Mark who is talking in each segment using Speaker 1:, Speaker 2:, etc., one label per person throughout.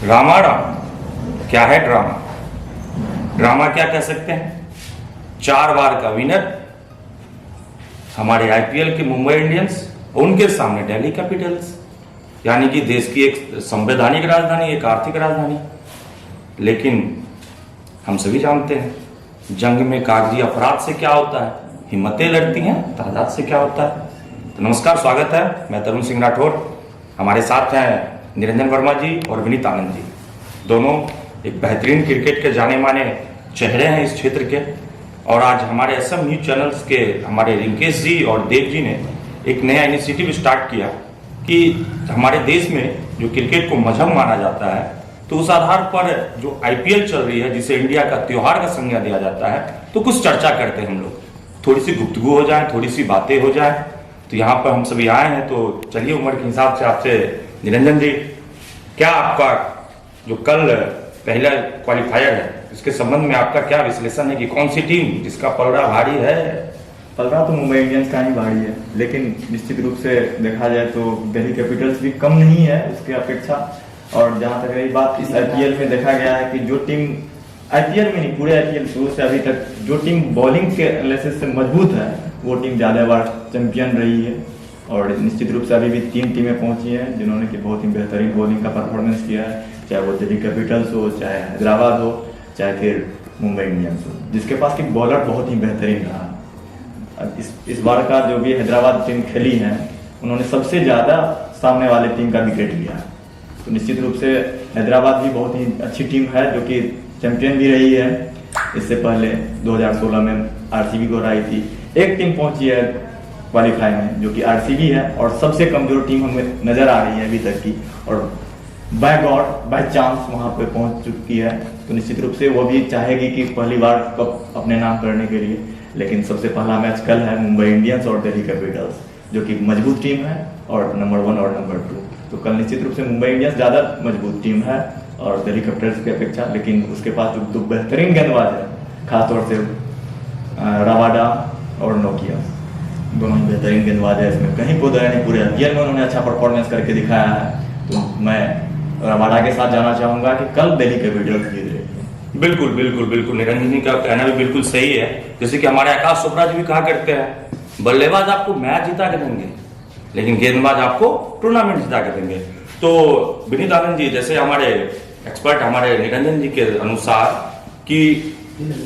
Speaker 1: रामाराम क्या है drama? Drama क्या कह सकते हैं? 4 बार का विनर हमारे आईपीएल के मुंबई इंडियंस, उनके सामने दिल्ली कैपिटल्स, यानी कि देश की एक संवैधानिक राजधानी, एक आर्थिक राजधानी। लेकिन हम सभी जानते हैं जंग में कागजी अपराध से क्या होता है, हिम्मतें लड़ती हैं तादाद से क्या होता है। तो नमस्कार, स्वागत है, मैं तरुण सिंह राठौर। हमारे साथ हैं निरंजन वर्मा जी और विनीत आनंद जी, दोनों एक बेहतरीन क्रिकेट के जाने माने चेहरे हैं इस क्षेत्र के। और आज हमारे असम न्यूज चैनल्स के हमारे रिंकेश जी और देव जी ने एक नया इनिशिएटिव स्टार्ट किया कि हमारे देश में जो क्रिकेट को मजहब माना जाता है, तो उस आधार पर जो आईपीएल चल रही है, जिसे इंडिया का त्योहार का संज्ञा दिया जाता है, तो कुछ चर्चा करते हैं हम लोग, थोड़ी सी गुफ्तगू हो जाए, थोड़ी सी बातें हो जाए। तो यहाँ पर हम सभी आए हैं, तो चलिए उम्र के हिसाब से आपसे निरंजन जी, क्या आपका जो कल पहला क्वालिफायर है, इसके संबंध में आपका क्या विश्लेषण है कि कौन सी टीम जिसका पलड़ा भारी है?
Speaker 2: पलड़ा तो मुंबई इंडियंस का ही भारी है, लेकिन निश्चित रूप से देखा जाए तो दिल्ली कैपिटल्स भी कम नहीं है उसके अपेक्षा। और जहां तक रही बात, इस आईपीएल में देखा गया है कि जो टीम आईपीएल में नहीं, पूरे आईपीएल शुरू से अभी तक जो टीम बॉलिंग के एनालिसिस से मजबूत है, वो टीम ज्यादा बार चैंपियन रही है। और निश्चित रूप से अभी भी 3 टीमें पहुंची हैं जिन्होंने कि बहुत ही बेहतरीन बॉलिंग का परफॉर्मेंस किया है, चाहे वो दिल्ली कैपिटल्स हो, चाहे हैदराबाद हो, चाहे फिर मुंबई इंडियंस हो, जिसके पास की बॉलर बहुत ही बेहतरीन रहा। इस बार का जो भी हैदराबाद टीम खेली है, उन्होंने सबसे ज्यादा सामने वाले टीम का विकेट लिया। तो निश्चित रूप से हैदराबाद भी बहुत ही अच्छी टीम है, जो कि चैंपियन भी रही है। इससे पहले 2016 में आरसीबी को हराई थी। एक टीम पहुंची है क्वालिफाई में, जो कि आरसीबी है, और सबसे कमजोर टीम हमें नजर आ रही है अभी तक की, और बाय गॉड बाय चांस वहां पे पहुंच चुकी है। तो निश्चित रूप से वो भी चाहेगी कि पहली बार कप अपने नाम करने के लिए। लेकिन सबसे पहला मैच कल है मुंबई इंडियंस और दिल्ली कैपिटल्स, जो कि मजबूत टीम है, और नंबर 1 और नंबर 2। तो कल निश्चित रूप से मुंबई इंडियंस ज्यादा मजबूत टीम है और दिल्ली कैपिटल्स की अपेक्षा। लेकिन उसके पास जो 2 बेहतरीन गेंदबाज है, खासतौर से रबाडा और नोकिया, दोनों बेहतरीन गेंदबाज है, इसमें कहीं को दया नहीं। पूरे आईपीएल में उन्होंने अच्छा परफॉर्मेंस करके दिखाया है। तो मैं रबाडा के साथ जाना चाहूंगा कि कल दिल्ली कैपिटल्स जीत रही है।
Speaker 1: बिल्कुल बिल्कुल बिल्कुल, निरंजन जी का कहना भी बिल्कुल सही है। जैसे कि हमारे आकाश चोपड़ा जी भी कहा करते हैं, बल्लेबाज आपको मैच जिता के देंगे, लेकिन गेंदबाज आपको टूर्नामेंट जिता के देंगे। तो विनीत आनंद जी, जैसे हमारे एक्सपर्ट हमारे निरंजन जी के अनुसार कि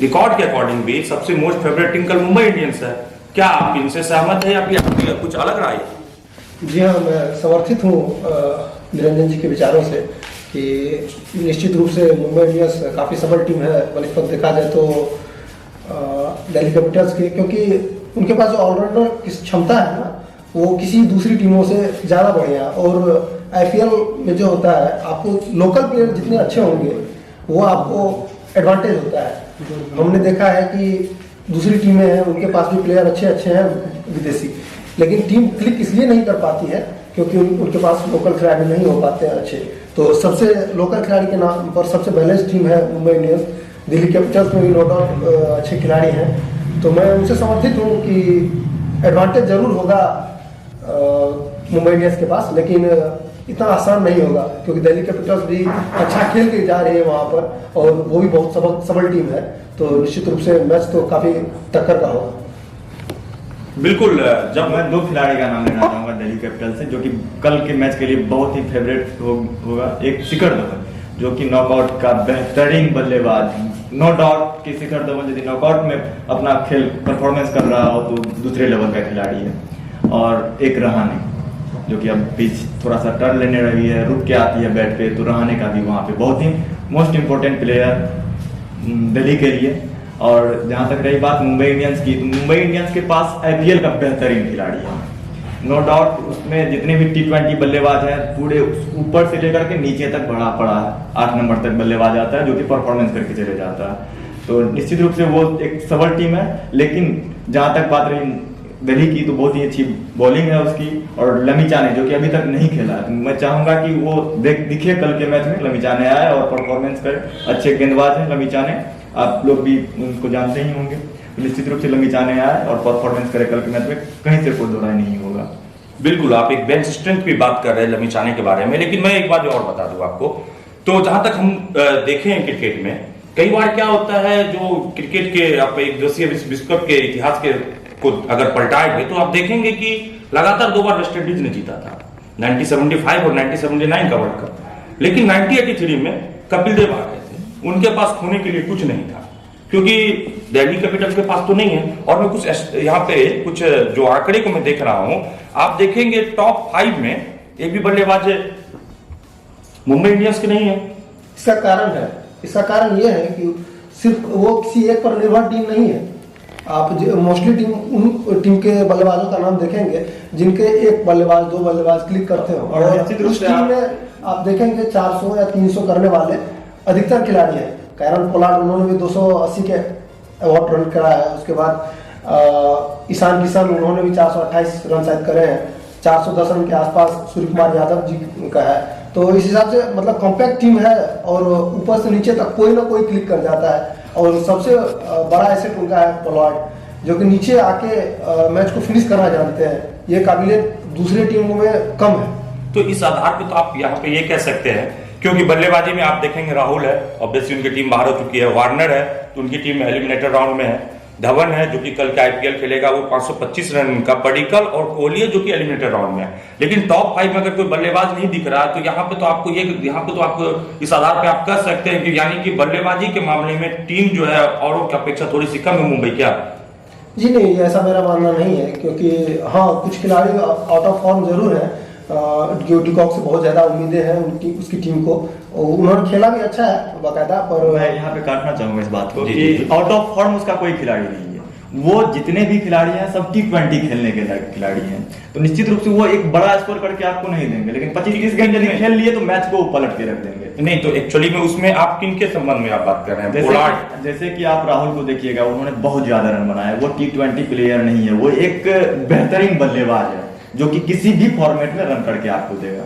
Speaker 1: रिकॉर्ड के अकॉर्डिंग भी सबसे मोस्ट फेवरेट टीम कल मुंबई इंडियंस है, क्या आप इनसे सहमत है या फिर आपकी कुछ अलग राय?
Speaker 3: जी हाँ, मैं समर्थित हूँ निरंजन जी के विचारों से कि निश्चित रूप से मुंबई इंडियंस काफ़ी सबल टीम है बनिस्पत देखा जाए तो दिल्ली कैपिटल्स की, क्योंकि उनके पास जो ऑलराउंडर की क्षमता है ना, वो किसी दूसरी टीमों से ज़्यादा बढ़िया। और आईपीएल में जो होता है, आपको लोकल प्लेयर जितने अच्छे होंगे वो आपको एडवांटेज होता है। हमने देखा है कि दूसरी टीमें हैं, उनके पास भी प्लेयर अच्छे अच्छे हैं विदेशी, लेकिन टीम क्लिक इसलिए नहीं कर पाती है क्योंकि उनके पास लोकल खिलाड़ी नहीं हो पाते हैं अच्छे। तो सबसे लोकल खिलाड़ी के नाम पर सबसे बैलेंस टीम है मुंबई इंडियंस। दिल्ली कैपिटल्स में भी नो डाउट अच्छे खिलाड़ी हैं, तो मैं उनसे समर्थित हूँ कि एडवांटेज जरूर होगा मुंबई इंडियंस के पास, लेकिन इतना आसान नहीं होगा क्योंकि दिल्ली कैपिटल्स भी अच्छा खेल के जा रही है वहाँ पर, और वो भी बहुत सबल टीम है। तो निश्चित रूप से मैच तो काफ़ी टक्कर का होगा।
Speaker 1: बिल्कुल।
Speaker 2: जब मैं 2 खिलाड़ी का नाम लेना चाहूंगा दिल्ली कैपिटल से, जो कि कल के मैच के लिए बहुत ही फेवरेट होगा। एक शिखर धवन, जो कि नॉकआउट का बेहतरीन बल्लेबाज, नो डाउट कि शिखर धवन यदि नॉकआउट में अपना खेल परफॉर्मेंस कर रहा हो तो दूसरे लेवल का खिलाड़ी है। और एक रहाणे, जो कि अब पिच थोड़ा सा टर्न लेने रही है, रुक के आती है बैट पे, तो रहाणे का भी वहाँ पे बहुत ही मोस्ट इम्पोर्टेंट प्लेयर दिल्ली के लिए। और जहां तक रही बात मुंबई इंडियंस की, तो मुंबई इंडियंस के पास आईपीएल का बेहतरीन खिलाड़ी है, नो डाउट। उसमें जितने भी T20 बल्लेबाज हैं, पूरे ऊपर से लेकर के नीचे तक बढ़ा पड़ा है। 8 नंबर तक बल्लेबाज आता है, जो कि परफॉर्मेंस करके चले जाता है। तो निश्चित रूप से वो एक सबल टीम है। लेकिन जहां तक बात रही दिल्ली की, तो बहुत ही अच्छी बॉलिंग है उसकी। और लमीचाने, जो कि अभी तक नहीं खेला है, मैं चाहूंगा कि वो दिखे कल के मैच में, लमीचाने आए और परफॉर्मेंस करे। अच्छे गेंदबाज हैं लमीचाने, आप लोग भी उनको जानते ही होंगे। तो निश्चित रूप से लमीचाने आए और परफॉर्मेंस करे कल के मैच में, कहीं से कोई दो राय नहीं होगा।
Speaker 1: बिल्कुल, आप एक बेंच स्ट्रेंथ की बात कर रहे हैं लमीचाने के बारे में, लेकिन मैं एक बात और बता दूं आपको तो जहां तक हम देखे हैं क्रिकेट में कई बार क्या होता है, जो क्रिकेट के आप एक दिवसीय विश्व कप के इतिहास के को अगर पलटाएंगे तो आप देखेंगे कि लगातार 2 बार वेस्ट इंडीज ने जीता था, 1975 और 1979 का वर्ल्ड कप। लेकिन 1983 में कपिल देव आ गए थे, उनके पास खोने के लिए कुछ नहीं था, क्योंकि दिल्ली कैपिटल्स के पास तो नहीं है। और मैं कुछ यहाँ पे कुछ जो आंकड़े को मैं देख रहा हूं, आप देखेंगे टॉप 5 में एक भी बल्लेबाज मुंबई इंडियंस के नहीं है।
Speaker 3: इसका कारण यह है कि सिर्फ वो किसी एक पर निर्भर टीम नहीं है। आप मोस्टली टीम उन टीम के बल्लेबाजों का नाम देखेंगे जिनके एक बल्लेबाज 2 बल्लेबाज क्लिक करते हो, और उस टीम में आप देखेंगे 400 या 300 करने वाले अधिकतर खिलाड़ी हैं। कैरन पोलार्ड, उन्होंने भी 280 के अवार्ड रन करा है। उसके बाद ईशान किशन, उन्होंने भी 428 रन शायद करे हैं। 410 रन के आसपास सूर्य कुमार यादव जी का है। तो इस हिसाब से मतलब कॉम्पैक्ट टीम है, और ऊपर से नीचे तक कोई ना कोई क्लिक कर जाता है। और सबसे बड़ा एसेट उनका है पोलार्ड, जो कि नीचे आके मैच को फिनिश करना जानते हैं। ये काबिलियत दूसरी टीमों में कम है।
Speaker 1: तो इस आधार पे तो आप यहाँ पे ये कह सकते हैं, क्योंकि बल्लेबाजी में आप देखेंगे राहुल है, ऑब्वियसली उनकी टीम बाहर हो चुकी है, वार्नर है तो उनकी टीम एलिमिनेटर राउंड में है, धवन है जो कि कल के आईपीएल खेलेगा, वो 525 रन का, पडिक्कल और कोहली है जो कि एलिमिनेटर राउंड में है। लेकिन टॉप 5 में अगर कोई बल्लेबाज नहीं दिख रहा, तो यहाँ पे तो आप इस आधार पे आप कह सकते हैं कि यानी कि बल्लेबाजी के मामले में टीम जो है औरों की अपेक्षा थोड़ी सी कम है मुंबई। क्या?
Speaker 3: जी नहीं, ऐसा मेरा मानना नहीं है, क्योंकि हाँ कुछ खिलाड़ी आउट ऑफ फॉर्म जरूर है। डिकॉक से बहुत ज्यादा उम्मीदें हैं उसकी टीम को, उन्होंने खेला भी अच्छा है बाकायदा। पर
Speaker 2: मैं यहाँ पे काटना चाहूंगा इस बात को
Speaker 1: जी,
Speaker 2: कि
Speaker 1: जी।
Speaker 2: आउट ऑफ फॉर्म उसका कोई खिलाड़ी नहीं है। वो जितने भी खिलाड़ी हैं सब T20 खेलने के खिलाड़ी हैं, तो निश्चित रूप से वो एक बड़ा स्कोर करके आपको नहीं देंगे, लेकिन 25-30 गेंद यदि खेल लिए तो मैच को पलट के रख देंगे।
Speaker 1: नहीं, तो एक्चुअली में उसमें आप किन के संबंध में आप बात कर रहे हैं?
Speaker 2: जैसे कि आप राहुल को देखिएगा, उन्होंने बहुत ज्यादा रन बनाए। वो T20 प्लेयर नहीं है, वो एक बेहतरीन बल्लेबाज है जो कि किसी भी फॉर्मेट में रन करके आपको देगा।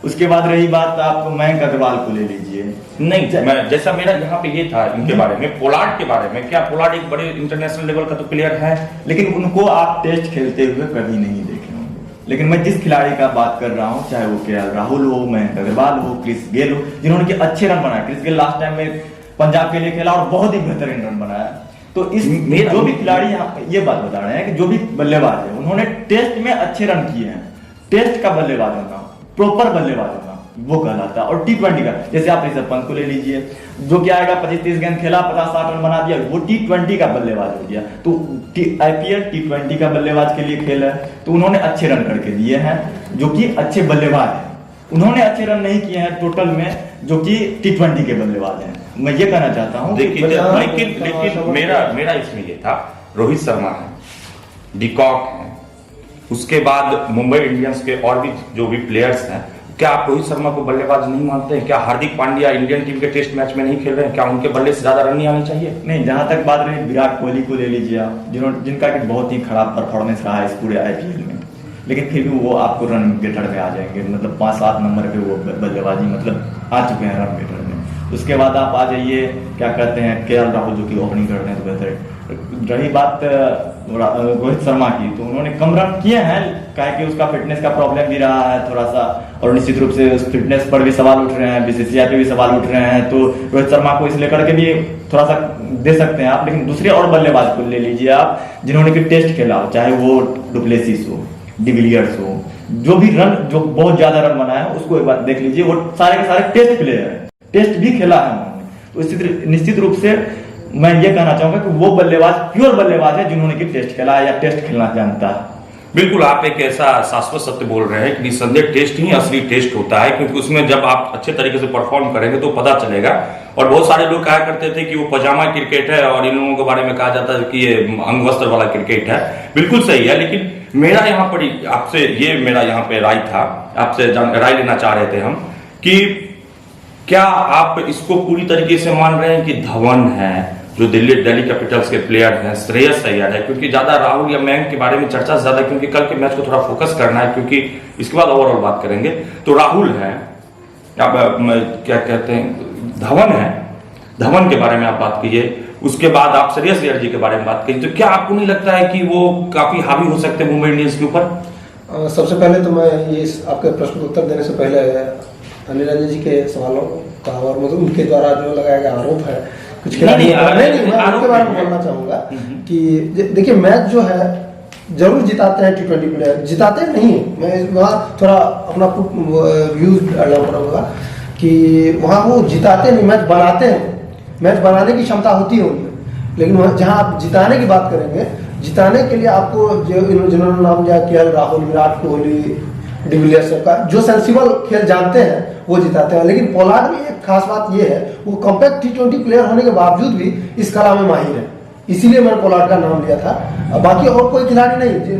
Speaker 2: उसके बाद रही बात, आप मयंक अग्रवाल को ले लीजिए।
Speaker 1: नहीं, मैं जैसा मेरा यहाँ पे ये था इनके बारे में, पोलार्ड के बारे में, क्या पोलार्ड एक बड़े इंटरनेशनल लेवल का तो प्लेयर है,
Speaker 2: लेकिन उनको आप टेस्ट खेलते हुए कभी नहीं देखे होंगे। लेकिन मैं जिस खिलाड़ी का बात कर रहा हूँ, चाहे वो केएल राहुल हो, मयंक अग्रवाल हो, क्रिस गेल हो, जिन्होंने कि अच्छे रन बनाए। क्रिस गेल लास्ट टाइम में पंजाब के लिए खेला और बहुत ही बेहतरीन रन बनाया। तो इस जो भी खिलाड़ी यहाँ ये बात बता रहे हैं कि जो भी बल्लेबाज है उन्होंने टेस्ट में अच्छे रन किए हैं। टेस्ट का बल्लेबाज होना, प्रॉपर बल्लेबाज होना, वो कहलाता है। और T20 का, जैसे आप ऋषभ पंत को ले लीजिए, जो क्या आएगा 25-30 गेंद खेला, 50-60 रन बना दिया, वो T20 का बल्लेबाज हो गया। तो IPL T20 का बल्लेबाज के लिए खेल है, तो उन्होंने अच्छे रन करके दिए हैं, जो कि अच्छे बल्लेबाज हैं। उन्होंने अच्छे रन नहीं किए हैं टोटल में, जो कि T20 के बल्लेबाज हैं। मैं ये कहना चाहता हूँ।
Speaker 1: देखिए, लेकिन मेरा इसमें ये था, रोहित शर्मा है, डिकॉक है, उसके बाद मुंबई इंडियंस के और भी जो भी प्लेयर्स हैं, क्या आप रोहित शर्मा को बल्लेबाज नहीं मानते हैं? क्या हार्दिक पांड्या इंडियन टीम के टेस्ट मैच में नहीं खेल रहे हैं? क्या उनके बल्ले से ज्यादा रन नहीं आने चाहिए?
Speaker 2: नहीं, जहां तक बात रही विराट कोहली को ले लीजिए आप, जिनका कि बहुत ही खराब परफॉर्मेंस रहा है इस पूरे IPL में, लेकिन फिर भी वो आपको रन गेटर में आ जाएंगे। मतलब 5-7 नंबर पे वो बल्लेबाजी मतलब आ चुके हैं रन गेटर में। उसके बाद आप आ जाइए, क्या कहते हैं, केएल राहुल जो कि ओपनिंग कर रहे हैं तो बेहतर। रही बात रोहित शर्मा की, तो उन्होंने कम रन किए हैं, क्या कि उसका फिटनेस का प्रॉब्लम भी रहा है थोड़ा सा, और निश्चित रूप से उस फिटनेस पर भी सवाल उठ रहे हैं, BCCI पे भी सवाल उठ रहे हैं। तो रोहित शर्मा को इस लेकर के भी थोड़ा सा दे सकते हैं आप। लेकिन दूसरे और बल्लेबाज को ले लीजिए आप, जिन्होंने कि टेस्ट खेला हो, चाहे वो डुप्लेसिस हो, डिविलियर्स हो, जो भी रन जो बहुत ज्यादा रन बनाया है, उसको एक बार देख लीजिए, वो सारे के सारे टेस्ट प्लेयर है, टेस्ट भी खेला है उन्होंने। तो निश्चित रूप से मैं ये कहना चाहूंगा कि वो बल्लेबाज प्योर बल्लेबाज है जिन्होंने कि टेस्ट खेला है या टेस्ट खेलना जानता है।
Speaker 1: बिल्कुल, आप एक ऐसा शाश्वत सत्य बोल रहे हैं कि निस्संदेह टेस्ट ही असली टेस्ट होता है, क्योंकि उसमें जब आप अच्छे तरीके से परफॉर्म करेंगे तो पता चलेगा। और बहुत सारे लोग कहा करते थे कि वो पजामा क्रिकेट है, और इन लोगों के बारे में कहा जाता है कि ये अंग वस्त्र वाला क्रिकेट है। बिल्कुल सही है, लेकिन मेरा यहाँ पर आपसे ये मेरा यहाँ पे राय था, आपसे राय लेना चाह रहे थे हम, कि क्या आप इसको पूरी तरीके से मान रहे हैं कि धवन है जो दिल्ली कैपिटल्स के प्लेयर हैं, श्रेयस अय्यर है, क्योंकि ज्यादा राहुल या मयंक के बारे में चर्चा ज्यादा, क्योंकि कल के मैच को थोड़ा फोकस करना है, क्योंकि इसके बाद ओवरऑल बात करेंगे। तो राहुल है, आप क्या कहते हैं, धवन है, धवन के बारे में आप बात कीजिए, उसके बाद आप श्रेयस अय्यर जी के बारे में बात कीजिए। तो क्या आपको नहीं लगता है कि वो काफी हावी हो सकते हैं मुंबई इंडियंस के ऊपर?
Speaker 3: सबसे पहले तो मैं ये आपके प्रश्न को उत्तर देने से पहले निरंजन जी के सवालों और मतलब उनके द्वारा जो लगाया गया आरोप है कुछ
Speaker 1: नहीं,
Speaker 3: खिलाड़ी
Speaker 1: नहीं,
Speaker 3: मैं
Speaker 1: आरोप
Speaker 3: उसके बारे में
Speaker 1: नहीं है।
Speaker 3: बोलना चाहूंगा कि देखिए मैच जो है जरूर जिताते हैं T20 प्लेयर, जिताते नहीं हैं। मैं वहाँ थोड़ा अपना व्यूज डालना पड़ेगा कि वहाँ वो जिताते नहीं, मैच बनाते हैं, मैच बनाने की क्षमता होती है उनमें। लेकिन वहाँ जहाँ आप जिताने की बात करेंगे, जिताने के लिए आपको जो जिन्होंने नाम लिया KL राहुल, विराट कोहली, डिविलियर्स का जो सेंसिबल खेल जानते हैं वो जिताते हैं। लेकिन पोलार्ड में एक खास बात ये है, वो कॉम्पैक्ट T20 प्लेयर होने के बावजूद भी इस कला में माहिर है, इसीलिए मैंने पोलार्ड का नाम लिया था। बाकी और कोई खिलाड़ी नहीं,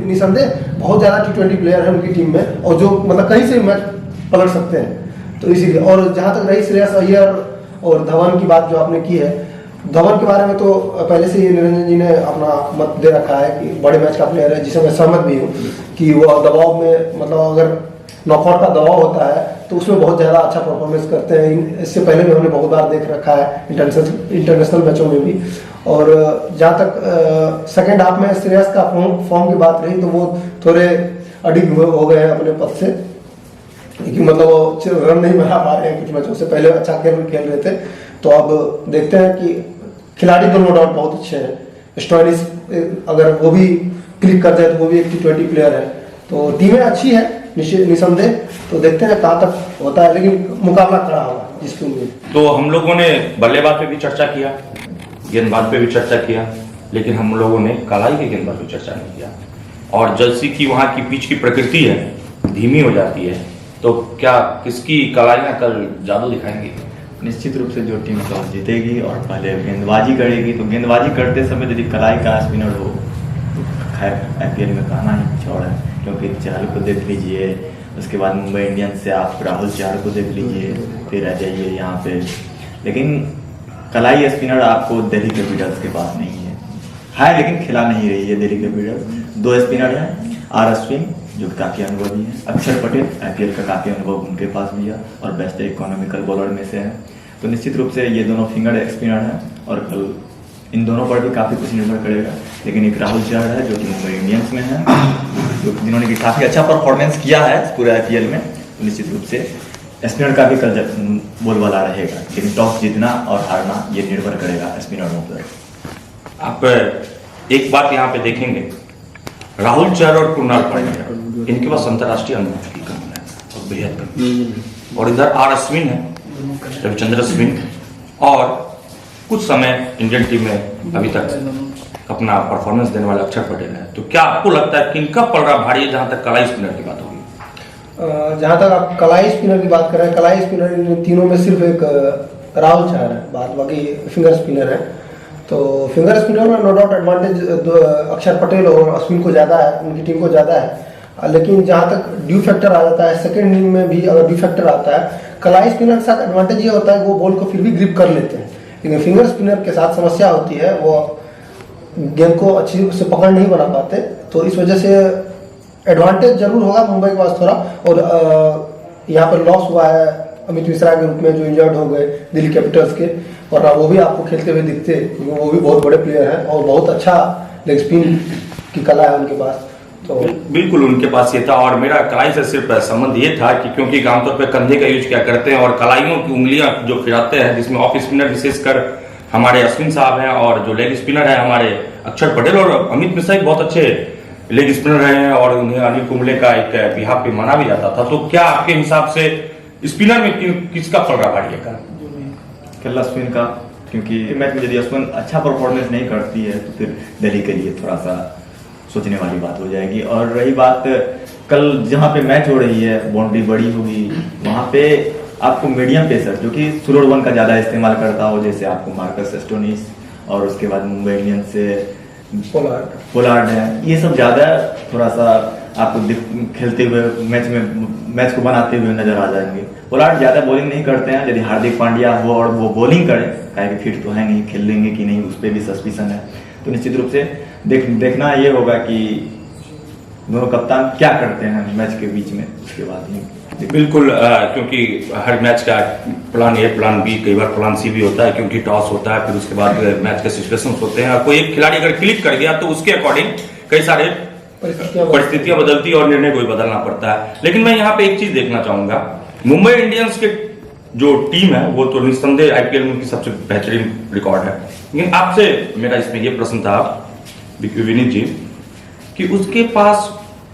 Speaker 3: निसंदेह बहुत ज्यादा T20 प्लेयर है उनकी टीम में और जो मतलब कहीं से मैच पलट सकते हैं, तो इसीलिए। और जहां तक रही श्रेयस अय्यर और धवन की बात जो आपने की है, धवन के बारे में तो पहले से ही निरंजन जी ने अपना मत दे रखा है कि बड़े मैच का प्लेयर है, जिसे मैं सहमत भी हूँ कि वो दबाव में मतलब अगर नॉकआउट का दबाव होता है तो उसमें बहुत ज़्यादा अच्छा परफॉर्मेंस करते हैं। इससे पहले भी हमने बहुत बार देख रखा है इंटरनेशनल मैचों में भी। और जहाँ तक सेकेंड हाफ में श्रेयस का फॉर्म की बात रही तो वो थोड़े अडिग हो गए हैं अपने पद से, कि मतलब वो रन नहीं बना पा रहे हैं कुछ मैचों से, पहले अच्छा खेल रहे थे। तो अब देखते हैं कि खिलाड़ी तो नो डाउट बहुत अच्छे हैं। स्टोइनिस अगर वो भी क्लिक कर जाए तो वो भी एक T20 प्लेयर है, तो टीमें अच्छी है निसंदेह। तो देखते हैं कहाँ तक होता है, लेकिन मुकाबला खड़ा होगा जिसकी उम्मीद।
Speaker 1: तो हम लोगों ने बल्लेबाज पे भी चर्चा किया, गेंदबाज पे भी चर्चा किया, लेकिन हम लोगों ने कलाई के गेंदबाज पे चर्चा नहीं किया। और जैसी कि वहाँ की पिच की प्रकृति है, धीमी हो जाती है, तो क्या किसकी कलाइयाँ कल जादू दिखाएंगी?
Speaker 2: निश्चित रूप से जो टीम टॉस जीतेगी और पहले गेंदबाजी करेगी, तो गेंदबाजी करते समय यदि कलाई का स्पिनर हो तो खैर IPL में कहना ही कुछ और है, क्योंकि चहल को देख लीजिए, उसके बाद मुंबई इंडियंस से आप राहुल चहल को देख लीजिए, फिर आ जाइए यहाँ पे। लेकिन कलाई स्पिनर आपको दिल्ली कैपिटल्स के पास नहीं है, लेकिन खिला नहीं रही है दिल्ली कैपिटल्स। 2 स्पिनर हैं, R अश्विन जो काफ़ी अनुभवी है, अक्षर पटेल IPL का काफ़ी अनुभव उनके पास भी है और बेस्ट इकोनॉमिकल बॉलर में से है। तो निश्चित रूप से ये दोनों फिंगर स्पिनर हैं और कल इन दोनों पर भी काफ़ी कुछ निर्भर करेगा। लेकिन एक राहुल चहल है जो कि मुंबई इंडियंस में है, जिन्होंने कि काफ़ी अच्छा परफॉर्मेंस किया है पूरे IPL में। तो निश्चित रूप से स्पिनर का भी कल बोलबाला रहेगा, लेकिन टॉस जीतना और हारना ये निर्भर करेगा स्पिनरों पर।
Speaker 1: आप एक बात यहाँ पे देखेंगे, राहुल चहल और कृणाल पांड्या इनके पास अंतर्राष्ट्रीय अनुभव की कमी है और बेहद कमी। और इधर R अश्विन है, रविचंद्र अश्विन, और कुछ समय इंडियन टीम में अभी तक अपना परफॉर्मेंस देने वाले अक्षर पटेल है। तो क्या आपको लगता है किनका पलड़ा भारी है जहां तक कलाई स्पिनर की बात होगी?
Speaker 3: जहां तक आप कलाई स्पिनर की बात करें, कलाई स्पिनर इन तीनों में सिर्फ एक राहुल चहल है, बाकी फिंगर स्पिनर है। तो फिंगर स्पिनर में नो डाउट एडवांटेज अक्षर पटेल और अश्विन को ज़्यादा है, उनकी टीम को ज़्यादा है। लेकिन जहाँ तक ड्यू फैक्टर आ जाता है, सेकंड इनिंग में भी अगर ड्यू फैक्टर आता है, कलाई स्पिनर के साथ एडवांटेज ये होता है कि वो बॉल को फिर भी ग्रिप कर लेते हैं। लेकिन फिंगर स्पिनर के साथ समस्या होती है, वो गेंद को अच्छी से पकड़ नहीं बना पाते। तो इस वजह से एडवांटेज जरूर होगा मुंबई के पास थोड़ा। और यहाँ पर लॉस हुआ है अमित मिश्रा के रूप में, जो इंजर्ड हो गए दिल्ली कैपिटल्स के, और वो भी आपको खेलते हुए दिखते, क्योंकि वो भी बहुत बड़े प्लेयर हैं और बहुत अच्छा लेग स्पिन की कला है उनके पास। तो
Speaker 1: बिल्कुल उनके पास ये था। और मेरा कलाई से सिर्फ संबंध ये था कि क्योंकि आमतौर पर कंधे का यूज क्या करते हैं और कलाइयों की उंगलियां जो फिराते हैं, जिसमें ऑफ स्पिनर विशेषकर हमारे अश्विन साहब हैं और जो लेग स्पिनर है हमारे अक्षर पटेल और अमित मिश्रा एक बहुत अच्छे लेग स्पिनर रहे हैं और उन्हें अनिल कुंबले का एक बिहाफ पे माना भी जाता था। तो क्या आपके हिसाब से स्पिनर में किसका पलड़ा भारी है?
Speaker 2: कल अश्विन का, क्योंकि मैच में यदि अश्विन अच्छा परफॉर्मेंस नहीं करती है तो फिर दिल्ली के लिए थोड़ा सा सोचने वाली बात हो जाएगी। और रही बात कल जहाँ पे मैच हो रही है, बाउंड्री बड़ी होगी, वहाँ पे आपको मीडियम पेसर जो कि स्लो वन का ज़्यादा इस्तेमाल करता हो, जैसे आपको मार्कस स्टोइनिस और उसके बाद मुंबई इंडियंस से पोलार्ड है, ये सब ज़्यादा थोड़ा सा आपको खेलते हुए मैच को बनाते हुए नजर आ जाएंगे। पोलार्ड ज़्यादा बॉलिंग नहीं करते हैं, यदि हार्दिक पांड्या हो और वो बॉलिंग करे, काहे फिट तो है नहीं, खेल लेंगे कि नहीं उस पर भी सस्पिशन है। तो निश्चित रूप से देखना ये होगा कि दोनों कप्तान क्या करते हैं मैच के बीच में, उसके बाद ही
Speaker 1: बिल्कुल। क्योंकि हर मैच का प्लान ए, प्लान बी, कई बार प्लान सी भी होता है, क्योंकि टॉस होता है, फिर उसके बाद मैच के सिचुएशन होते हैं और कोई एक खिलाड़ी अगर क्लिक कर गया तो उसके अकॉर्डिंग कई सारे परिस्थितियां बदलती और निर्णय को भी बदलना पड़ता है। लेकिन मैं यहाँ पे एक चीज देखना चाहूंगा, मुंबई इंडियंस के जो टीम है वो तो निस्संदेह आईपीएल में उनकी सबसे बेहतरीन रिकॉर्ड है। लेकिन आपसे मेरा इसमें ये प्रश्न था विनीत जी कि उसके पास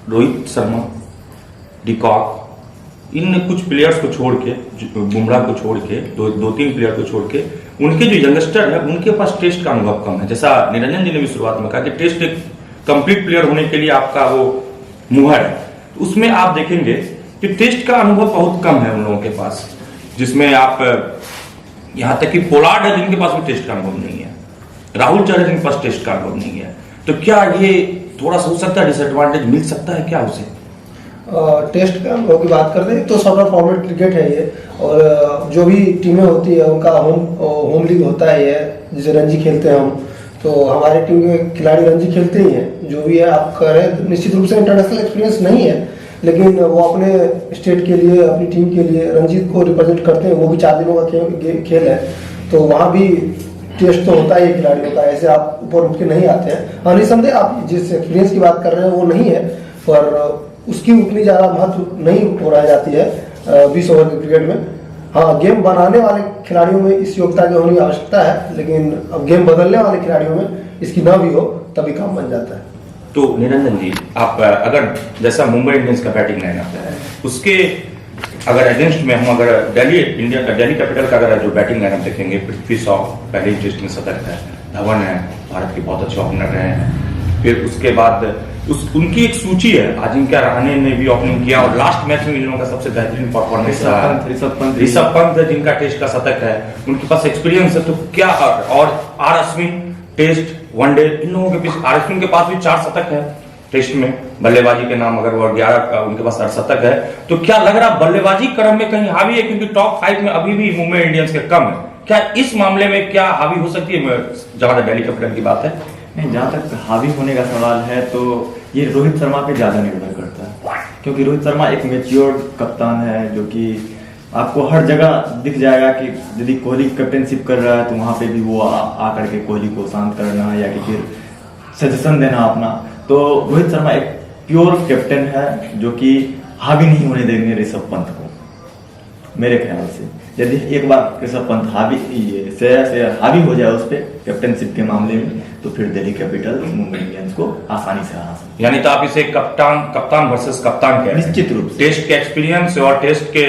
Speaker 1: रोहित शर्मा, डिकॉक, इन कुछ प्लेयर्स को छोड़ के, बुमराह को छोड़ के, दो तीन प्लेयर को छोड़ के उनके जो यंगस्टर है उनके पास टेस्ट का अनुभव कम है। जैसा निरंजन जी ने भी शुरुआत में कहा कि टेस्ट एक कंप्लीट प्लेयर होने के लिए आपका वो मुहर है, तो उसमें आप देखेंगे कि टेस्ट का अनुभव बहुत कम है उन लोगों के पास, जिसमें आप यहां तक कि पोलार्ड है जिनके पास भी टेस्ट का अनुभव नहीं है, राहुल चहर जिनके पास टेस्ट का अनुभव नहीं है। तो क्या ये थोड़ा सा हो सकता है, डिसएडवांटेज मिल सकता है क्या उसे?
Speaker 3: टेस्ट का अनुभव की बात करते हैं तो सब फॉर्मेट क्रिकेट है ये, और जो भी टीमें होती है उनका होम लीग होता है ये, जैसे रणजी खेलते हैं हम, तो हमारी टीम के खिलाड़ी रणजी खेलते ही हैं। जो भी है आप कह रहे हैं, निश्चित रूप से इंटरनेशनल एक्सपीरियंस नहीं है, लेकिन वो अपने स्टेट के लिए, अपनी टीम के लिए रणजी को रिप्रेजेंट करते हैं। वो भी 4 दिनों का खेल है, तो वहाँ भी टेस्ट तो होता है खिलाड़ियों का, ऐसे आप ऊपर उठ के नहीं आते हैं। हाँ, निसंदेह आप जिस एक्सपीरियंस की बात कर रहे हैं वो नहीं है, पर उसकी उतनी ज़्यादा महत्व नहीं हो रह जाती है 20 ओवर के क्रिकेट में। हाँ, गेम बनाने वाले खिलाड़ियों में इस योग्यता की होने की आवश्यकता है, लेकिन अब गेम बदलने वाले खिलाड़ियों में इसकी ना भी हो तभी काम बन जाता है।
Speaker 1: तो निरंजन जी, आप अगर जैसा मुंबई इंडियंस का बैटिंग लाइनअप है उसके अगर अगेंस्ट में हम अगर दिल्ली कैपिटल का अगर जो बैटिंग लाइनअप देखेंगे, पृथ्वी शॉ पहले ही टेस्ट में शतक है, धवन है, भारत के बहुत अच्छे ओपनर रहे हैं, फिर उसके बाद उनकी एक सूची है, अजिंक्य रहाणे ने भी ओपनिंग किया और लास्ट मैच में इन लोगों का सबसे बेहतरीन परफॉर्मेंस रहा ऋषभ पंत जिनका टेस्ट का शतक है, उनके पास एक्सपीरियंस है। तो क्या और आर अश्विन टेस्ट वनडे, इन लोगों के पीछे आर अश्विन के पास भी 4 शतक है टेस्ट में, बल्लेबाजी के नाम अगर वो 11 का उनके पास 8 शतक है। तो क्या लग रहा बल्लेबाजी क्रम में कहीं हावी है, क्योंकि टॉप 5 में अभी भी मुंबई इंडियंस के कम है, क्या इस मामले में क्या हावी हो सकती है जहां दिल्ली कैपिटल की बात है?
Speaker 2: नहीं, जहाँ तक हावी होने का सवाल है तो ये रोहित शर्मा पे ज़्यादा निर्भर करता है, क्योंकि रोहित शर्मा एक मैच्योर्ड कप्तान है जो कि आपको हर जगह दिख जाएगा कि यदि कोहली कैप्टनशिप कर रहा है तो वहाँ पे भी वो आकर के कोहली को शांत करना या कि फिर सजेशन देना अपना। तो रोहित शर्मा एक प्योर कैप्टन है जो कि हावी नहीं होने देंगे ऋषभ पंत को, मेरे ख्याल से। यदि एक बार ऋषभ पंत हावी हो जाए उस पर कैप्टनशिप के मामले में, तो फिर दिल्ली कैपिटल मुंबई इंडियंस को आसानी से हरा सकते।
Speaker 1: यानी तो आप इसे कप्तान वर्सेस कप्तान कह रहे हैं?
Speaker 2: निश्चित रूप से
Speaker 1: टेस्ट के एक्सपीरियंस और टेस्ट के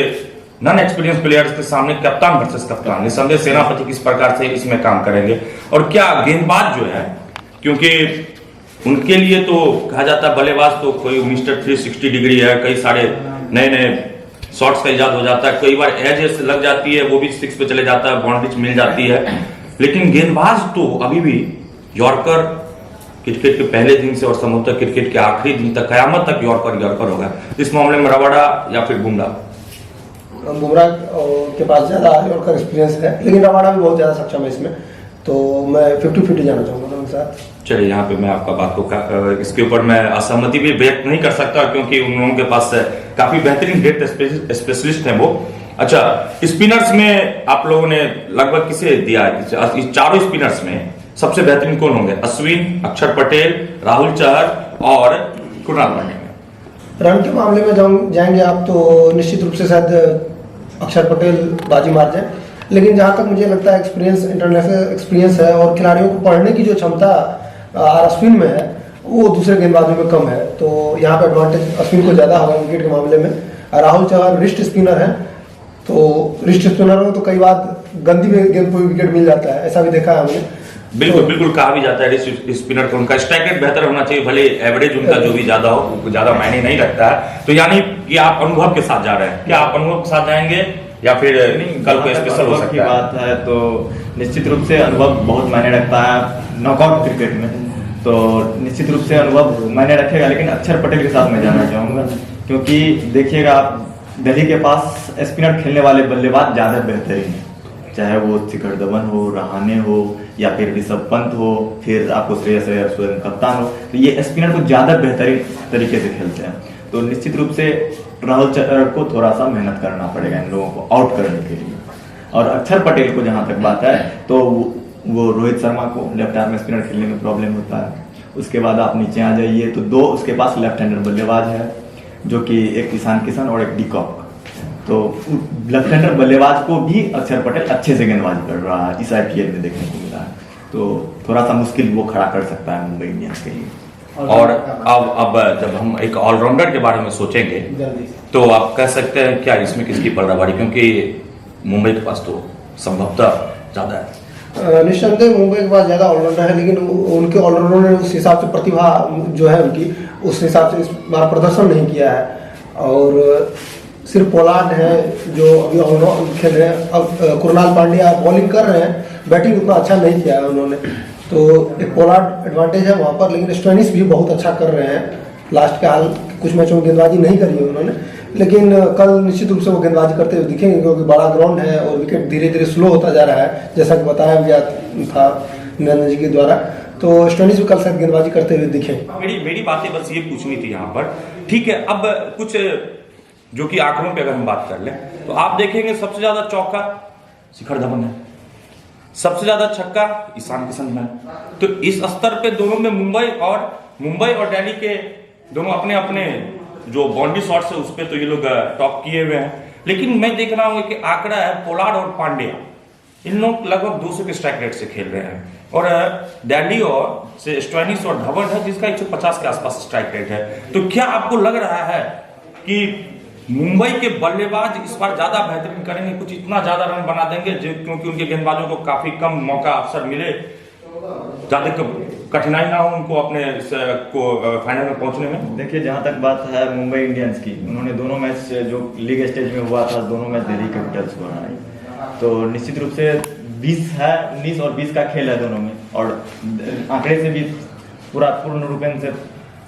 Speaker 1: नॉन एक्सपीरियंस प्लेयर्स के सामने कप्तान वर्सेस कप्तान, निसंदेह सेनापति किस प्रकार से इसमें काम करेंगे। और क्या गेंदबाज जो है, क्योंकि उनके लिए तो कहा जाता है बल्लेबाज तो कोई मिस्टर 360 डिग्री है, कई सारे नए शॉट्स का इजाद हो जाता है, कई बार एज लग जाती है, वो भी 6 पे चले जाता है, बाउंड्रीज मिल जाती है, लेकिन गेंदबाज तो अभी भी यॉर्कर क्रिकेट के पहले दिन से और संभवतः क्रिकेट के आखिरी दिन तक, कयामत तक यॉर्कर होगा। इस मामले में रबाडा या फिर बुमराह
Speaker 3: के पास ज्यादा यॉर्कर एक्सपीरियंस है, लेकिन रबाडा भी बहुत ज्यादा सक्षम है इसमें, तो मैं 50-50 जाना चाहूंगा उनके साथ।
Speaker 1: चलिए, यहाँ पे मैं आपका बात को इसके ऊपर मैं असहमति भी व्यक्त नहीं कर सकता, क्योंकि उन लोगों के पास काफी बेहतरीन डेथ स्पेशलिस्ट हैं वो। अच्छा, स्पिनर्स में आप लोगों ने लगभग किसे दिया है? इस चारों स्पिनर्स में सबसे बेहतरीन कौन होंगे? अश्विन, अक्षर पटेल, राहुल चहर और कृणाल पांड्या।
Speaker 3: रन के मामले में जाएंगे आप तो निश्चित रूप से शायद अक्षर पटेल बाजी मार जाए, लेकिन जहां तक मुझे लगता है एक्सपीरियंस, इंटरनेशनल एक्सपीरियंस है और खिलाड़ियों को पढ़ने की जो क्षमता आर अश्विन में है वो दूसरे गेंदबाजों में कम है, तो यहाँ पे एडवांटेज अश्विन को ज्यादा होगा विकेट के मामले में। राहुल चहर रिस्ट स्पिनर है, तो रिस्ट स्पिनर में तो कई बार गंदी गेंद को विकेट मिल जाता है, ऐसा भी देखा है हमने।
Speaker 1: बिल्कुल कहा भी जाता है रिस्ट स्पिनर का उनका स्ट्राइक रेट बेहतर होना चाहिए, भले एवरेज उनका जो भी ज्यादा हो, ज्यादा मायने नहीं रखता है। तो यानी कि आप अनुभव के साथ जा रहे हैं, क्या आप अनुभव के साथ जाएंगे या फिर कल को स्पेशल हो सकता है?
Speaker 2: बात है तो निश्चित रूप से अनुभव बहुत मायने रखता है नॉकआउट क्रिकेट में, तो निश्चित रूप से अनुभव मायने रखेगा, लेकिन अक्षर पटेल के साथ मैं जाना चाहूंगा, क्योंकि देखिएगा आप दिल्ली के पास स्पिनर खेलने वाले बल्लेबाज ज्यादा बेहतरीन है, चाहे वो शिखर धवन हो, रहाणे हो या फिर ऋषभ पंत हो, फिर आपको श्रेयस अय्यर स्वयं कप्तान हो, तो ये स्पिनर को ज्यादा बेहतरीन तरीके से खेलते हैं। तो निश्चित रूप से राहुल चहर को थोड़ा सा मेहनत करना पड़ेगा इन लोगों को आउट करने के लिए। और अक्षर पटेल को जहां तक बात है तो वो रोहित शर्मा को लेफ्ट आर्म स्पिनर खेलने में प्रॉब्लम होता है। उसके बाद आप नीचे आ जाइए तो 2 उसके पास लेफ्ट हैंडर बल्लेबाज है, जो कि एक ईशान किशन और एक डिकॉक। तो लेफ्ट हैंडर बल्लेबाज को भी अक्षर पटेल अच्छे से गेंदबाजी कर रहा है, इस IPL में देखने को मिला है। तो थोड़ा सा मुश्किल वो खड़ा कर सकता है मुंबई इंडियंस के लिए।
Speaker 1: और अब जब हम एक ऑलराउंडर के बारे में सोचेंगे तो आप कह सकते हैं क्या इसमें किसकी पलड़ाबारी, क्योंकि मुंबई के पास तो संभवतः ज्यादा है।
Speaker 3: निस्संदेह मुंबई के पास ज्यादा ऑलराउंडर है, लेकिन उनके ऑलराउंडर ने उस हिसाब से प्रतिभा जो है उनकी उस हिसाब से इस बार प्रदर्शन नहीं किया है। और सिर्फ पोलार्ड है जो अभी ऑलराउंडर खेल रहे हैं। अब कुणाल पांड्या बॉलिंग कर रहे हैं, बैटिंग उतना अच्छा नहीं किया है उन्होंने, तो एक पोलार्ड एडवांटेज है वहाँ पर। लेकिन स्टोइनिस भी बहुत अच्छा कर रहे हैं, लास्ट के हाल कुछ मैचों में गेंदबाजी नहीं करी है उन्होंने, लेकिन कल निश्चित रूप से वो गेंदबाजी करते हुए दिखेंगे, क्योंकि बड़ा ग्राउंड है और विकेट धीरे धीरे स्लो होता जा रहा है, जैसा कि बताया गया था निरंजन जी के द्वारा। तो स्टोइनिस भी कल शायद गेंदबाजी करते हुए दिखेंगे।
Speaker 1: मेरी बातें बस ये पूछनी थी यहाँ पर, ठीक है। अब कुछ जो कि आंकड़ों पे अगर हम बात कर लें तो आप देखेंगे सबसे ज्यादा चौका शिखर धवन है, सबसे ज्यादा छक्का ईशान किशन है। तो इस स्तर पे दोनों में मुंबई और दिल्ली के दोनों अपने अपने जो बाउंड्री शॉट्स है उस पर तो ये लोग टॉप किए हुए हैं। लेकिन मैं देख रहा हूँ कि आंकड़ा है पोलार्ड और पांड्या, इन लोग लगभग 200 के स्ट्राइक रेट से खेल रहे हैं, और दिल्ली और से स्टोइनिस और धवन है जिसका 150 के आसपास स्ट्राइक रेट है। तो क्या आपको लग रहा है कि मुंबई के बल्लेबाज इस बार ज्यादा बेहतरीन करेंगे, कुछ इतना ज्यादा रन बना देंगे क्योंकि उनके गेंदबाजों को काफी कम मौका अवसर मिले, ज्यादा कठिनाई ना हो उनको अपने फाइनल में पहुंचने में?
Speaker 2: देखिए, जहां तक बात है मुंबई इंडियंस की, उन्होंने दोनों मैच जो लीग स्टेज में हुआ था दोनों मैच दिल्ली कैपिटल्स को हराई। तो निश्चित रूप से 19 और 20 का खेल है दोनों में, और आंकड़े से भी पूर्ण रूपेण से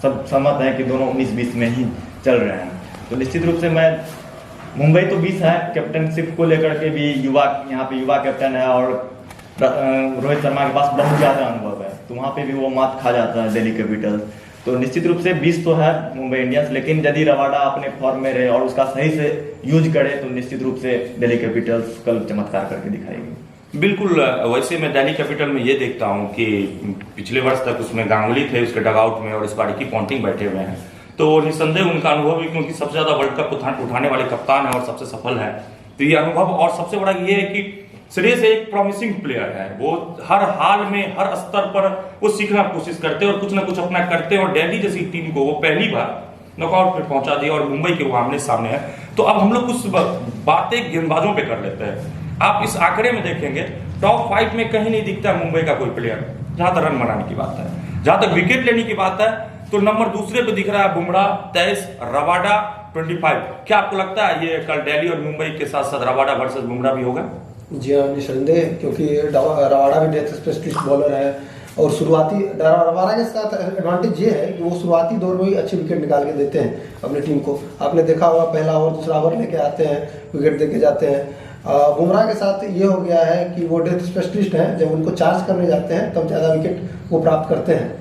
Speaker 2: सब सहमत है कि दोनों 19-20 में ही चल रहे हैं। तो निश्चित रूप से मुंबई तो 20 है, कैप्टनशिप को लेकर के भी यहाँ पे युवा कैप्टन है, और रोहित शर्मा के पास बहुत ज्यादा अनुभव है, तो वहाँ पे भी वो मात खा जाता है दिल्ली कैपिटल्स। तो निश्चित रूप से 20 तो है मुंबई इंडियंस, लेकिन यदि रबाडा अपने फॉर्म में रहे और उसका सही से यूज करे तो निश्चित रूप से दिल्ली कैपिटल्स कल चमत्कार करके दिखाएगी।
Speaker 1: बिल्कुल। वैसे मैं दिल्ली कैपिटल में ये देखता हूँ कि पिछले वर्ष तक उसमें गांगुली थे उसके डगआउट में, और इस बार रिकी पॉन्टिंग बैठे हुए हैं, तो निसंदेह उनका अनुभव भी, क्योंकि सबसे ज्यादा वर्ल्ड कप उठाने वाले कप्तान है और सबसे सफल है, तो ये अनुभव। और सबसे बड़ा ये है कि श्रेयस एक प्रॉमिसिंग प्लेयर है, वो हर हाल में हर स्तर पर वो सीखना कोशिश करते हैं और कुछ ना कुछ अपना करते हैं, और दिल्ली जैसी टीम को वो पहली बार नॉकआउट पे पहुंचा दिया, और मुंबई के वो आमने सामने है। तो अब हम लोग कुछ बातें गेंदबाजों पे कर लेते हैं। आप इस आंकड़े में देखेंगे टॉप 5 में कहीं नहीं दिखता मुंबई का कोई प्लेयर, जहां तक रन बनाने की बात है। जहां तक विकेट लेने की बात है तो नंबर दूसरे पे दिख रहा है बुमराह 23, रबाडा 25। क्या आपको लगता है ये कल दिल्ली और मुंबई के साथ साथ रबाडा वर्सेस बुमराह भी होगा?
Speaker 3: जी हाँ, निसंदेह, क्योंकि रबाडा भी डेथ स्पेशलिस्ट बॉलर है, और शुरुआती रबाडा के साथ एडवांटेज ये है कि वो शुरुआती दौर में ही अच्छे विकेट निकाल के देते हैं अपनी टीम को। आपने देखा होगा पहला ओवर दूसरा ओवर लेके आते हैं, विकेट दे के जाते हैं। बुमराह के साथ ये हो गया है कि वो डेथ स्पेशलिस्ट हैं, जब उनको चार्ज करने जाते हैं तब ज़्यादा विकेट वो प्राप्त करते हैं।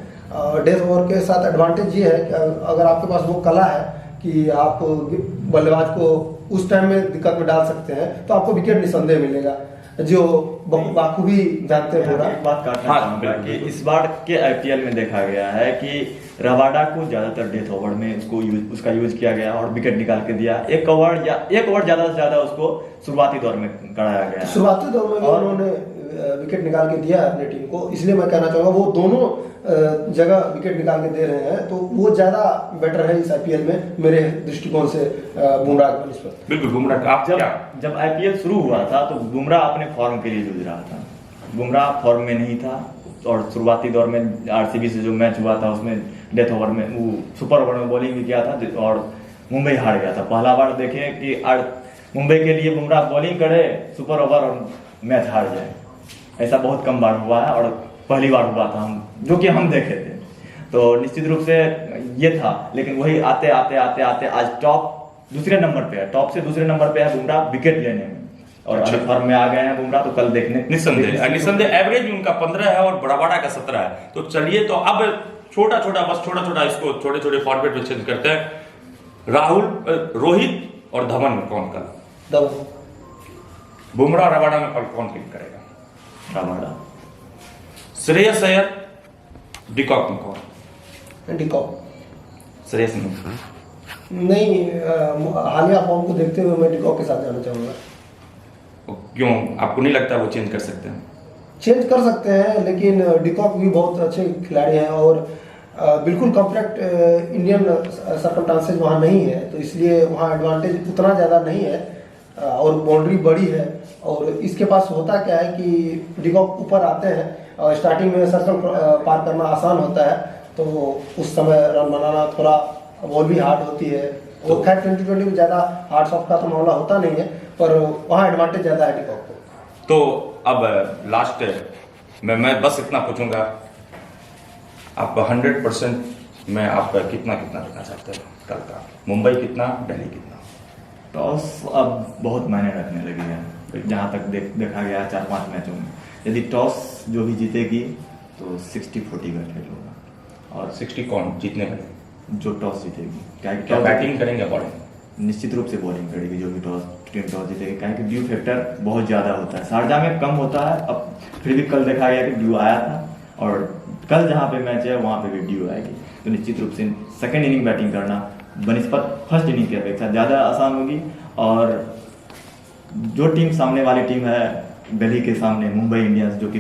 Speaker 3: डेथ ओवर के साथ एडवांटेज ये है कि अगर आपके पास वो कला है कि आप बल्लेबाज को उस टाइम में दिक्कत में डाल सकते हैं, तो आपको विकेट निसंदेह मिलेगा, जो बाखूबी जानते हैं। थोड़ा
Speaker 2: बात काटना चाहूंगा कि इस बार के IPL में देखा गया है कि रबाडा को ज्यादातर डेथ ओवर में उसका यूज किया गया और विकेट निकाल के दिया। एक ओवर ज्यादा से ज्यादा उसको शुरुआती दौर में कराया गया।
Speaker 3: शुरुआती दौर में उन्होंने विकेट निकाल के दिया अपनी टीम को, इसलिए मैं कहना चाहूंगा वो दोनों जगह विकेट निकाल के दे रहे हैं, तो वो ज्यादा बेटर है इस IPL में मेरे दृष्टिकोण से बुमराह के निस्बत।
Speaker 1: बिल्कुल। बुमराह आप
Speaker 2: जब IPL शुरू हुआ था तो बुमराह अपने फॉर्म के लिए जूझ रहा था, बुमराह फॉर्म में नहीं था, और शुरुआती दौर में RCB से जो मैच हुआ था उसमें डेथ ओवर में वो सुपर ओवर में बॉलिंग भी किया था और मुंबई हार गया था। पहला बार देखें कि मुंबई के लिए बुमराह बॉलिंग करे सुपर ओवर और मैच हार जाए, ऐसा बहुत कम बार हुआ है, और पहली बार हुआ था जो कि हम देखे थे। तो निश्चित रूप से ये था, लेकिन वही आते आते आज दूसरे नंबर पे है, टॉप से दूसरे नंबर पे है बुमराह विकेट लेने में, और अच्छे फॉर्म में आ गए हैं बुमराह। तो कल देखने
Speaker 1: निसंदेह एवरेज भी उनका 15 है और रबाडा का 17 है। तो चलिए, तो अब छोटा छोटा इसको छोटे छोटे फॉर्मेट में चेंज करते हैं। रोहित और धवन में कौन कल? बुमराह रबाडा में कल कौन किक करेगा?
Speaker 2: रबाडा।
Speaker 1: श्रेयस अय्यर, डिकॉक में कौन?
Speaker 3: डिकॉक।
Speaker 1: श्रेयस नहीं,
Speaker 3: नहीं, हालिया फॉर्म को देखते हुए मैं डिकॉक के साथ जाना चाहूँगा।
Speaker 1: क्यों, आपको नहीं लगता वो चेंज कर सकते हैं?
Speaker 3: चेंज कर सकते हैं, लेकिन डिकॉक भी बहुत अच्छे खिलाड़ी हैं और बिल्कुल कम्प्लेक्ट इंडियन सर्कमस्टांसेस वहाँ नहीं है, तो इसलिए वहाँ एडवांटेज उतना ज़्यादा नहीं है और बाउंड्री बड़ी है। और इसके पास होता क्या है कि डिकॉक ऊपर आते हैं और स्टार्टिंग में सर्कल पार करना आसान होता है, तो उस समय रन बनाना थोड़ा बॉल भी हार्ड होती है। वो खैर 2020 में ज़्यादा हार्ड सॉफ्ट का तो मामला होता नहीं है, पर वहाँ एडवांटेज ज़्यादा है डिकॉक को।
Speaker 1: तो अब लास्ट मैं बस इतना पूछूंगा, आप 100% में आप कितना देखना चाहते हैं कल का? मुंबई कितना, दिल्ली कितना?
Speaker 2: टॉस अब बहुत मायने रखने लगी है, जहाँ तक देखा गया 4-5 मैचों में। यदि टॉस जो भी जीतेगी तो 60-40 का खेल होगा। और
Speaker 1: 60 कौन जीतने वाले?
Speaker 2: जो टॉस जीतेगी,
Speaker 1: क्या बैटिंग करेंगे बॉलिंग?
Speaker 2: निश्चित रूप से बॉलिंग करेगी जो भी टीम टॉस जीतेगी, क्या कि ड्यू फैक्टर बहुत ज़्यादा होता है। शारजा में कम होता है, अब फिर भी कल देखा गया कि ड्यू आया था, और कल जहाँ पे मैच है वहाँ पे भी ड्यू आएगी। तो निश्चित रूप से सेकेंड इनिंग बैटिंग करना बनिस्पत फर्स्ट इनिंग की अपेक्षा ज़्यादा आसान होगी। और जो टीम सामने वाली टीम है दिल्ली के सामने, मुंबई इंडियंस, जो कि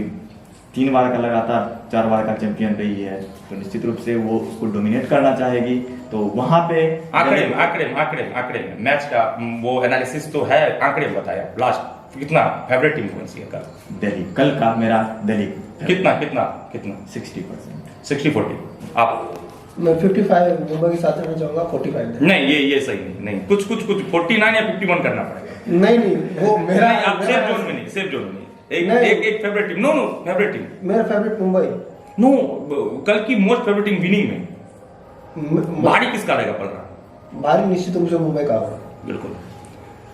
Speaker 2: 3 बार का लगातार 4 बार का चैंपियन रही है, तो निश्चित रूप से वो उसको डोमिनेट करना चाहेगी। तो वहां पे
Speaker 1: आंकड़े मैच का वो एनालिसिस तो है, आंकड़े बताया लास्ट, कितना फेवरेट टीम कौन सी है कल?
Speaker 2: दिल्ली। कल का मेरा दिल्ली।
Speaker 1: कितना
Speaker 2: 60%।
Speaker 1: 60-40। आप?
Speaker 3: मैं 55 मुंबई के साथ रहना चाहूँगा, 45
Speaker 1: नहीं, ये सही नहीं, कुछ 49 या 51 करना पड़ेगा।
Speaker 3: नहीं, वो मेरा
Speaker 1: नहीं, आप सेफ जोन में नहीं, एक favourite team. No favourite team.
Speaker 3: मेरा फेवरेट मुंबई।
Speaker 1: नो, कल की मोस्ट फेवरेट टीम विनिंग में भारी किसका रहेगा पड़ रहा?
Speaker 3: भारी निश्चित रूप से मुंबई का होगा।
Speaker 1: बिल्कुल,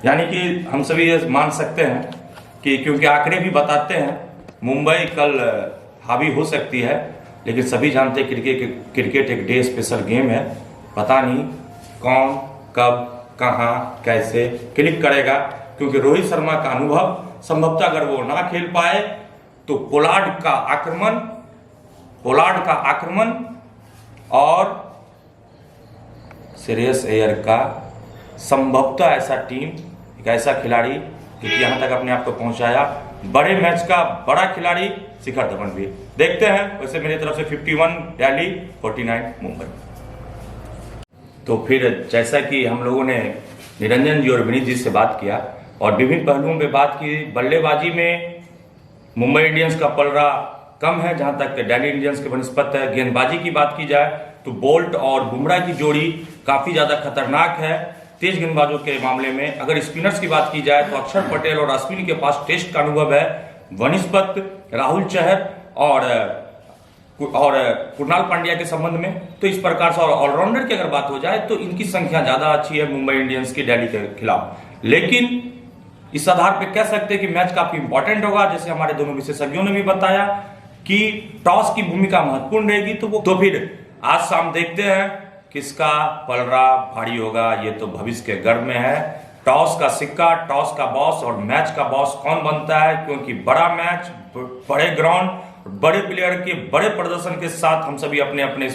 Speaker 1: यानी कि हम सभी ये मान सकते हैं कि क्योंकि आंकड़े भी बताते हैं मुंबई कल हावी हो सकती है, लेकिन सभी जानते हैं क्रिकेट एक डे स्पेशल गेम है। पता नहीं कौन कब कहां कैसे क्लिक करेगा, क्योंकि रोहित शर्मा का अनुभव संभवतः अगर वो ना खेल पाए तो पोलार्ड का आक्रमण और श्रेयस अय्यर का संभवतः ऐसा टीम, एक ऐसा खिलाड़ी जो यहां तक अपने आप को पहुंचाया, बड़े मैच का बड़ा खिलाड़ी शिखर धवन भी। देखते हैं। वैसे मेरी तरफ से 51 दिल्ली, 49 मुंबई। तो फिर जैसा कि हम लोगों ने निरंजन जी और विनीत जी से बात किया और विभिन्न पहलुओं पे बात की, बल्लेबाजी में मुंबई इंडियंस का पलड़ा कम है जहां तक दिल्ली इंडियंस के बनस्पत है। गेंदबाजी की बात की जाए तो बोल्ट और बुमराह की जोड़ी काफी ज्यादा खतरनाक है तेज गेंदबाजों के मामले में। अगर स्पिनर्स की बात की जाए तो अक्षर पटेल और अश्विन के पास टेस्ट का अनुभव है वनिस्पत राहुल चहर और कुणाल पांड्या के संबंध में। तो इस प्रकार से और ऑलराउंडर की अगर बात हो जाए तो इनकी संख्या ज्यादा अच्छी है मुंबई इंडियंस की दिल्ली के खिलाफ। लेकिन इस आधार पे कह सकते हैं कि मैच काफी इंपॉर्टेंट होगा, जैसे हमारे दोनों विशेषज्ञों ने भी बताया कि टॉस की भूमिका महत्वपूर्ण रहेगी। तो फिर आज शाम देखते हैं किसका पलड़ा भारी होगा, ये तो भविष्य के गर्भ में है। टॉस का सिक्का, टॉस का बॉस और मैच का बॉस कौन बनता है, क्योंकि बड़ा मैच, बड़े ग्राउंड, बड़े प्लेयर के बड़े प्रदर्शन के साथ हम सभी अपने अपने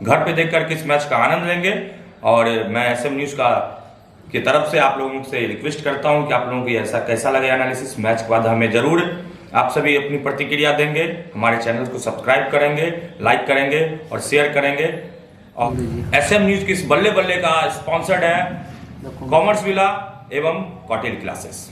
Speaker 1: घर पे देखकर के इस मैच का आनंद लेंगे। और मैं SM न्यूज की तरफ से आप लोगों से रिक्वेस्ट करता हूं कि आप लोगों को ऐसा कैसा लगे एनालिसिस मैच के बाद, हमें जरूर आप सभी अपनी प्रतिक्रिया देंगे, हमारे चैनल को सब्सक्राइब करेंगे, लाइक करेंगे और शेयर करेंगे। और SM न्यूज की इस बल्ले बल्ले का स्पॉन्सर्ड है कॉमर्स विला एवं कॉटेल क्लासेस।